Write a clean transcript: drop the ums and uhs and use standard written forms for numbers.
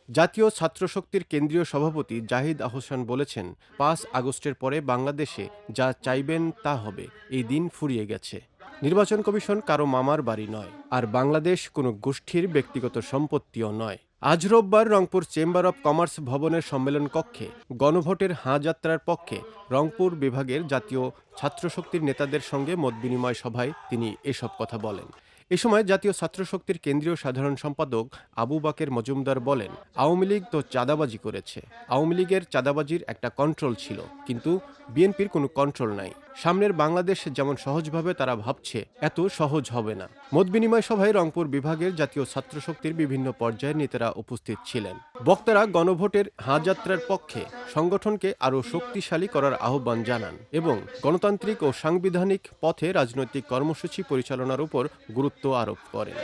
জাতীয় ছাত্রশক্তির কেন্দ্রীয় সভাপতি জাহিদ আহসান বলেছেন, ৫ আগস্টের পরে বাংলাদেশে যা চাইবেন তা হবে। এই দিন ফুরিয়ে গেছে। নির্বাচন কমিশন কারো মামার বাড়ি নয়, আর বাংলাদেশ কোনো গোষ্ঠীর ব্যক্তিগত সম্পত্তিও নয়। আজ রোববার রংপুর চেম্বার অব কমার্স ভবনের সম্মেলন কক্ষে গণভোটের হাঁ যাত্রার পক্ষে রংপুর বিভাগের জাতীয় ছাত্রশক্তির নেতাদের সঙ্গে মতবিনিময় সভায় তিনি এসব কথা বলেন। এ সময় জাতীয় ছাত্রশক্তির কেন্দ্রীয় সাধারণ সম্পাদক আবু বাকের মজুমদার বলেন, আওয়ামী লীগ তো চাঁদাবাজি করেছে। আওয়ামী লীগের চাঁদাবাজির একটা কন্ট্রোল ছিল, কিন্তু বিএনপির কোনো কন্ট্রোল নাই। সামনের বাংলাদেশ যেমন সহজভাবে তারা ভাবছে, এত সহজ হবে না। মতবিনিময় সভায় রংপুর বিভাগের জাতীয় ছাত্রশক্তির বিভিন্ন পর্যায়ের নেতারা উপস্থিত ছিলেন। বক্তারা গণভোটের হাঁ যাত্রার পক্ষে সংগঠনকে আরও শক্তিশালী করার আহ্বান জানান এবং গণতান্ত্রিক ও সাংবিধানিক পথে রাজনৈতিক কর্মসূচি পরিচালনার উপর গুরুত্ব আরোপ করেন।